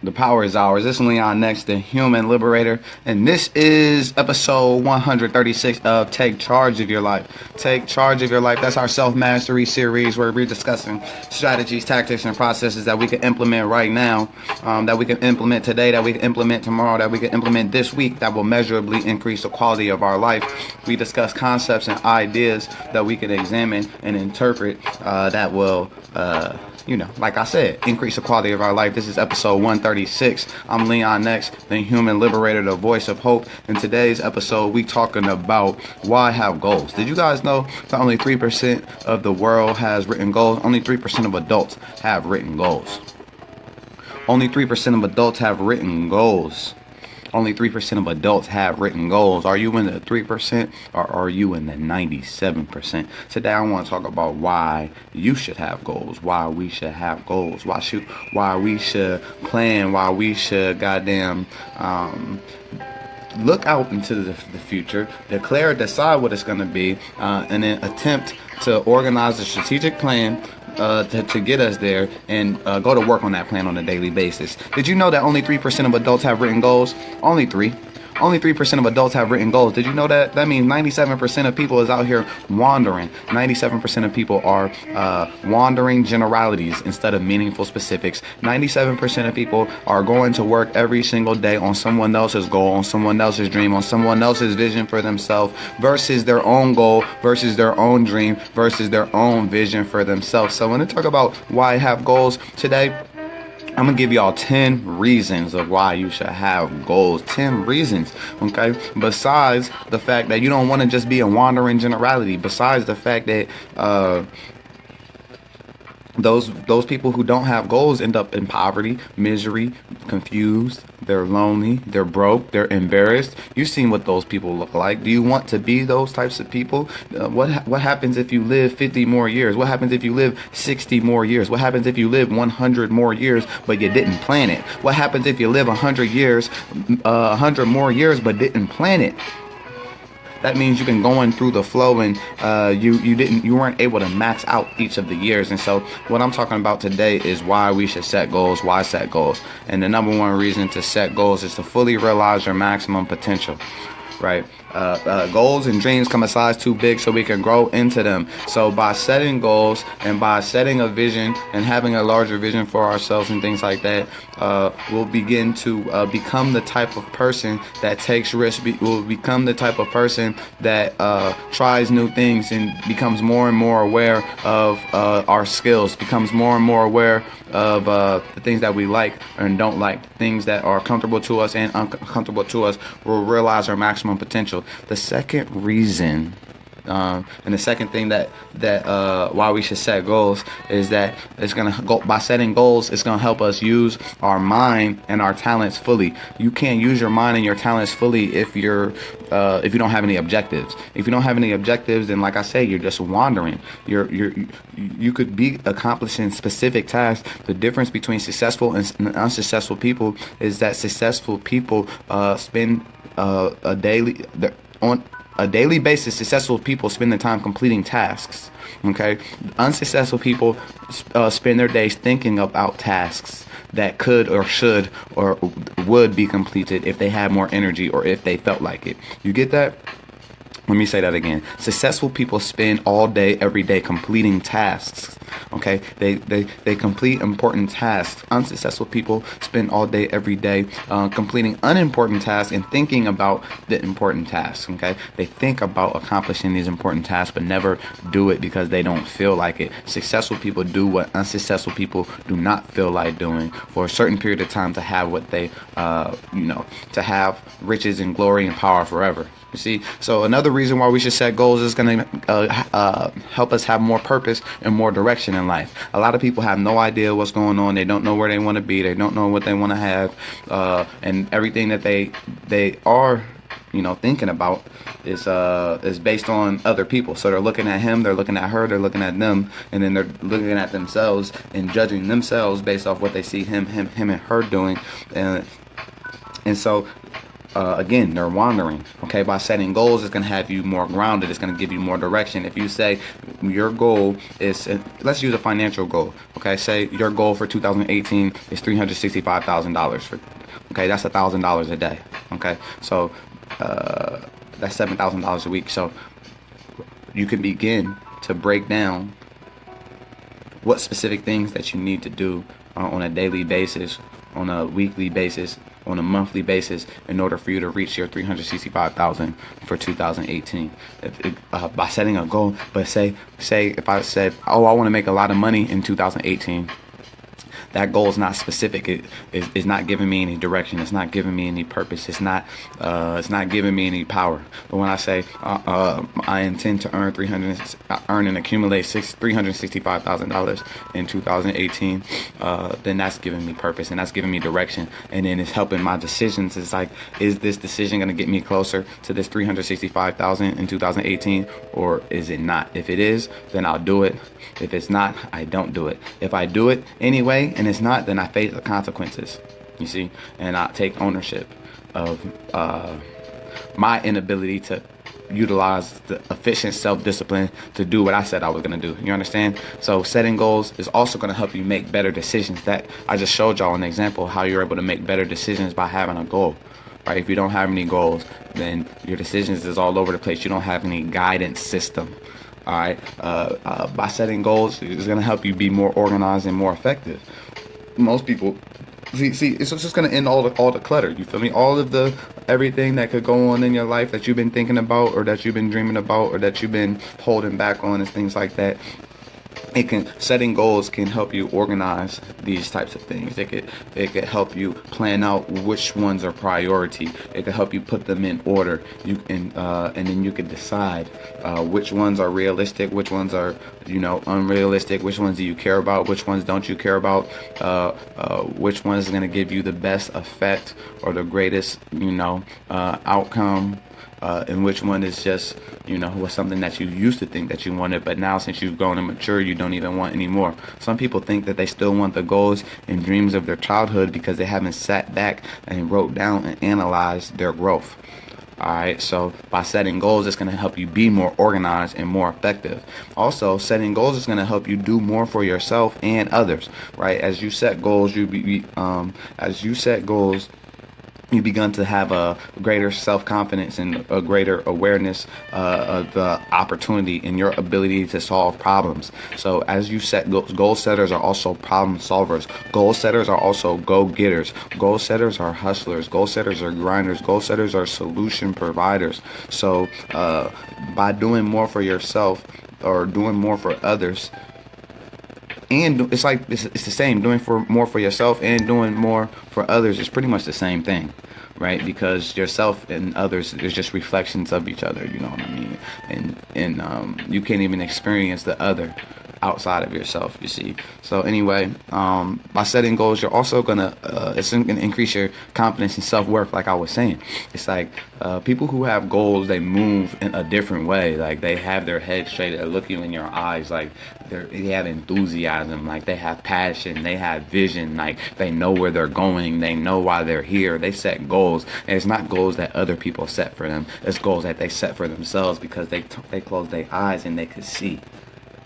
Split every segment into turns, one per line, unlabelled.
The power is ours. This is Leon Next, the Human Liberator, and this is episode 136 of Take Charge of Your Life. Take Charge of Your Life. That's our self-mastery series where we're discussing strategies, tactics, and processes that we can implement right now, that we can implement today, that we can implement tomorrow, that we can implement this week, that will measurably increase the quality of our life. We discuss concepts and ideas that we can examine and interpret that will like I said, increase the quality of our life. This is episode 136. I'm Leon Next, the Human Liberator, the voice of hope. In today's episode, we talking about why have goals. Did you guys know that only 3% of the world has written goals? Only 3% of adults have written goals. Only 3% of adults have written goals. Only 3% of adults have written goals. Are you in the 3% or are you in the 97%? Today I want to talk about why you should have goals, why we should have goals, why we should plan, why we should look out into the future, decide what it's going to be, and then attempt to organize a strategic plan to get us there, and go to work on that plan on a daily basis. Did you know that only 3% of adults have written goals? Only 3% of adults have written goals. Did you know that? That means 97% of people is out here wandering. 97% of people are wandering generalities instead of meaningful specifics. 97% of people are going to work every single day on someone else's goal, on someone else's dream, on someone else's vision for themselves versus their own goal, versus their own dream, versus their own vision for themselves. So when I talk about why I have goals today, I'm going to give y'all 10 reasons of why you should have goals. 10 reasons, okay? Besides the fact that you don't want to just be a wandering generality. Besides the fact that those people who don't have goals end up in poverty, misery, confused, they're lonely, they're broke, they're embarrassed. You've seen what those people look like. Do you want to be those types of people? What happens if you live 50 more years? What happens if you live 60 more years? What happens if you live 100 more years but you didn't plan it? What happens if you live 100 years, 100 more years but didn't plan it? That means you've been going through the flow and you weren't able to max out each of the years. And so what I'm talking about today is why we should set goals. Why set goals? And the number one reason to set goals is to fully realize your maximum potential. Right? Goals and dreams come a size too big so we can grow into them. So by setting goals and by setting a vision and having a larger vision for ourselves and things like that, we'll begin to become the type of person that takes risks. We'll become the type of person that tries new things and becomes more and more aware of our skills, becomes more and more aware of the things that we like and don't like, things that are comfortable to us and uncomfortable to us. We'll realize our maximum potential. The second reason and the second thing that why we should set goals is that it's gonna go by setting goals. It's gonna help us use our mind and our talents fully. You can't use your mind and your talents fully if you don't have any objectives. If you don't have any objectives, then like I say, you're just wandering. You could be accomplishing specific tasks. The difference between successful and unsuccessful people is that successful people spend on a daily basis. Successful people spend their time completing tasks. Okay, unsuccessful people spend their days thinking about tasks that could or should or would be completed if they had more energy or if they felt like it. You get that? Let me say that again. Successful people spend all day, every day completing tasks. Okay, they complete important tasks. Unsuccessful people spend all day, every day completing unimportant tasks and thinking about the important tasks. Okay, they think about accomplishing these important tasks but never do it because they don't feel like it. Successful people do what unsuccessful people do not feel like doing for a certain period of time to have what they, to have riches and glory and power forever. You see, so another reason why we should set goals is going to help us have more purpose and more direction in life. A lot of people have no idea what's going on. They don't know where they want to be. They don't know what they want to have, and everything that they are thinking about is based on other people. So they're looking at him, they're looking at her, they're looking at them, and then they're looking at themselves and judging themselves based off what they see him and her doing, and so again, they're wandering. Okay, by setting goals, it's going to have you more grounded. It's going to give you more direction. If you say your goal is, let's use a financial goal. Okay, say your goal for 2018 is $365,000. Okay, that's $1,000 a day. Okay, so that's $7,000 a week. So you can begin to break down what specific things that you need to do on a daily basis, on a weekly basis, on a monthly basis, in order for you to reach your 365,000 for 2018. By setting a goal, but say if I said, oh, I want to make a lot of money in 2018. That goal is not specific. It is not giving me any direction. It's not giving me any purpose. It's not giving me any power. But when I say I intend to earn and accumulate $365,000 in 2018, then that's giving me purpose, and that's giving me direction, and then it's helping my decisions. It's like, is this decision going to get me closer to this 365,000 in 2018, or is it not? If it is, then I'll do it. If it's not, I don't do it. If I do it anyway and it's not, then I face the consequences, you see, and I take ownership of my inability to utilize the efficient self-discipline to do what I said I was going to do. You understand? So setting goals is also going to help you make better decisions. That I just showed y'all an example of how you're able to make better decisions by having a goal. Right? If you don't have any goals, then your decisions is all over the place. You don't have any guidance system. All right. By setting goals, it's going to help you be more organized and more effective. Most people see it's just going to end all the clutter. You feel me? All of the everything that could go on in your life that you've been thinking about, or that you've been dreaming about, or that you've been holding back on, and things like that. Setting goals can help you organize these types of things. It could help you plan out which ones are priority. It could help you put them in order. And then you could decide which ones are realistic, which ones are unrealistic, which ones do you care about, which ones don't you care about, which one is going to give you the best effect or the greatest outcome. And which one is just, was something that you used to think that you wanted, but now since you've grown and matured, you don't even want anymore. Some people think that they still want the goals and dreams of their childhood because they haven't sat back and wrote down and analyzed their growth. Alright, so by setting goals, it's going to help you be more organized and more effective. Also, setting goals is going to help you do more for yourself and others. Right? As you set goals, you begun to have a greater self-confidence and a greater awareness of the opportunity and your ability to solve problems. So as you set goals, goal setters are also problem solvers. Goal setters are also go-getters. Goal setters are hustlers. Goal setters are grinders. Goal setters are solution providers. So by doing more for yourself or doing more for others, and it's the same. Doing more for yourself and doing more for others is pretty much the same thing, right? Because yourself and others is just reflections of each other. You know what I mean? And you can't even experience the other outside of yourself, you see. So anyway, by setting goals, you're also gonna increase your confidence and self-worth. Like I was saying, it's like people who have goals, they move in a different way. Like they have their head straight, they look you in your eyes, like they have enthusiasm, like they have passion, they have vision, like they know where they're going, they know why they're here. They set goals, and it's not goals that other people set for them. It's goals that they set for themselves because they close their eyes and they could see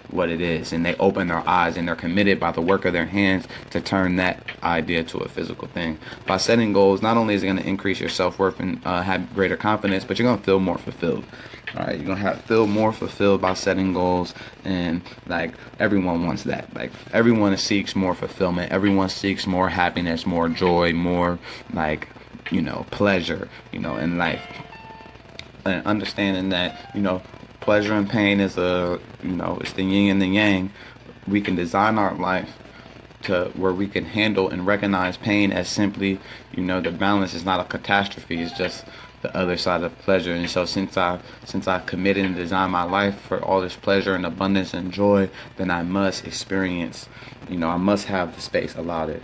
what it is, and they open their eyes and they're committed by the work of their hands to turn that idea to a physical thing. By setting goals, not only is it going to increase your self-worth and have greater confidence, but you're going to feel more fulfilled. All right, you're going to feel more fulfilled by setting goals, and like everyone wants that. Like everyone seeks more fulfillment, everyone seeks more happiness, more joy, more pleasure in life, and understanding that pleasure and pain is it's the yin and the yang. We can design our life to where we can handle and recognize pain as simply, the balance is not a catastrophe. It's just the other side of pleasure. And so since I committed and designed my life for all this pleasure and abundance and joy, then I must experience, I must have the space allotted,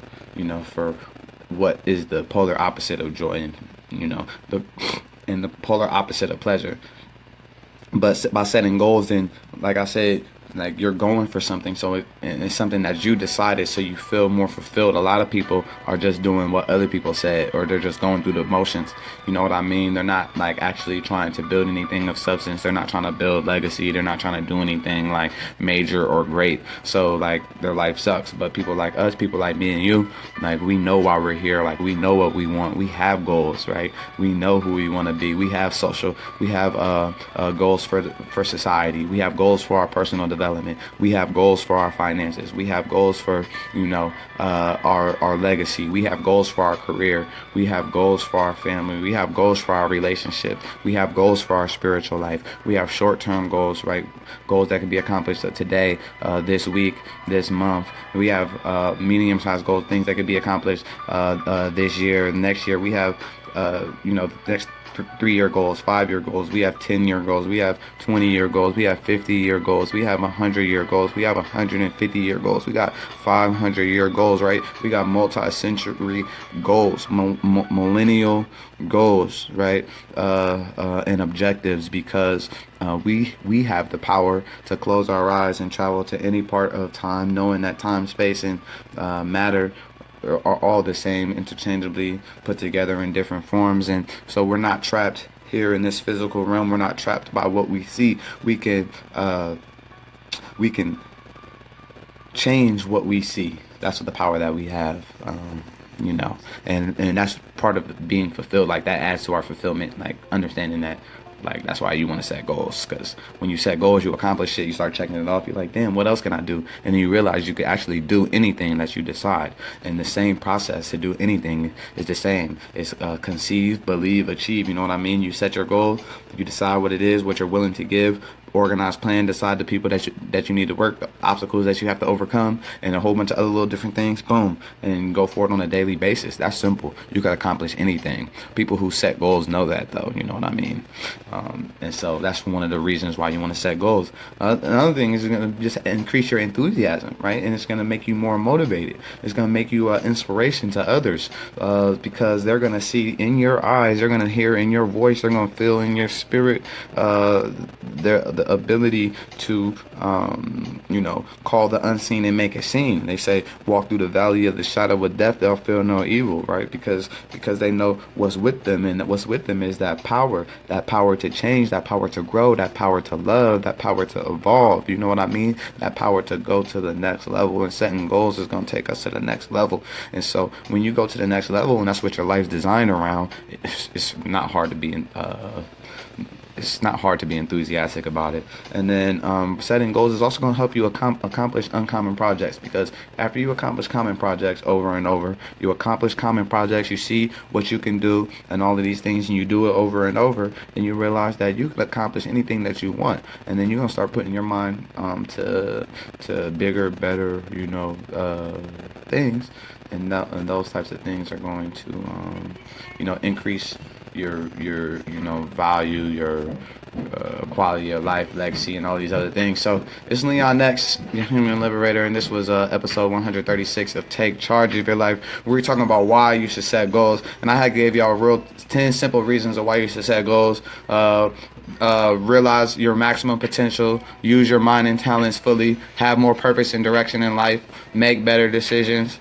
for what is the polar opposite of joy and the polar opposite of pleasure. But by setting goals, and like I said, Like, you're going for something, so and it's something that you decided, so you feel more fulfilled. A lot of people are just doing what other people said, or they're just going through the motions. You know what I mean? They're not like actually trying to build anything of substance. They're not trying to build legacy. They're not trying to do anything like major or great. So like their life sucks. But people like us, people like me and you, like we know why we're here. Like we know what we want. We have goals, right? We know who we want to be. We have social. We have goals for society. We have goals for our personal development. We have goals for our finances. We have goals for our legacy. We have goals for our career. We have goals for our family. We have goals for our relationship. We have goals for our spiritual life. We have short-term goals, right? Goals that can be accomplished today, this week, this month. We have medium-sized goals, things that can be accomplished this year, next year. We have the next 3-year goals, 5-year goals. We have 10-year goals. We have 20-year goals. We have 50-year goals. We have 100-year goals. We have 150-year goals. We got 500-year goals, right? We got multi-century goals, millennial goals, right? And objectives, because we have the power to close our eyes and travel to any part of time, knowing that time, space, and matter are all the same, interchangeably put together in different forms. And so we're not trapped here in this physical realm. We're not trapped by what we see. We can change what we see. That's what the power that we have. And that's part of being fulfilled. Like, that adds to our fulfillment, like understanding that. Like, that's why you want to set goals, because when you set goals, you accomplish it, you start checking it off, you're like, damn, what else can I do? And then you realize you can actually do anything that you decide. And the same process to do anything is the same. It's conceive, believe, achieve. You know what I mean? You set your goal, you decide what it is, what you're willing to give, organized plan, decide the people that you need to work, obstacles that you have to overcome, and a whole bunch of other little different things, boom, and go for it on a daily basis. That's simple. You can accomplish anything. People who set goals know that, though. You know what I mean? And so that's one of the reasons why you want to set goals. Another thing is, it's going to just increase your enthusiasm, right? And it's going to make you more motivated. It's going to make you an inspiration to others, because they're going to see in your eyes, they're going to hear in your voice, they're going to feel in your spirit the ability to call the unseen and make it seen. They say, walk through the valley of the shadow of death, they'll feel no evil, right? Because they know what's with them, and what's with them is that power to change, that power to grow, that power to love, that power to evolve. You know what I mean? That power to go to the next level, and setting goals is going to take us to the next level. And so when you go to the next level, and that's what your life's designed around, it's not hard to be enthusiastic about it. And then setting goals is also going to help you accomplish uncommon projects, because after you accomplish common projects over and over, you accomplish common projects, you see what you can do and all of these things, and you do it over and over, and you realize that you can accomplish anything that you want. And then you're going to start putting your mind to bigger, better, things, and those types of things are going to increase your value, your quality of life, legacy, and all these other things. So it's Leon X, your human liberator, and this was episode 136 of Take Charge of Your Life. We were talking about why you should set goals, and I had gave y'all 10 simple reasons of why you should set goals. Realize your maximum potential, use your mind and talents fully, have more purpose and direction in life, make better decisions,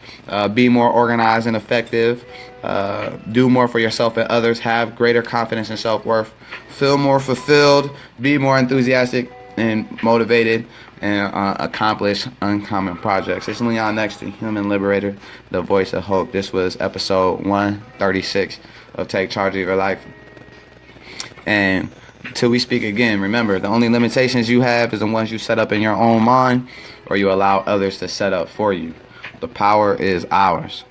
be more organized and effective, do more for yourself and others, have greater confidence and self-worth, feel more fulfilled, be more enthusiastic and motivated, and accomplish uncommon projects. It's Leon X, the human liberator, the voice of hope. This was episode 136 of Take Charge of Your Life. And till we speak again, remember, the only limitations you have is the ones you set up in your own mind, or you allow others to set up for you. The power is ours.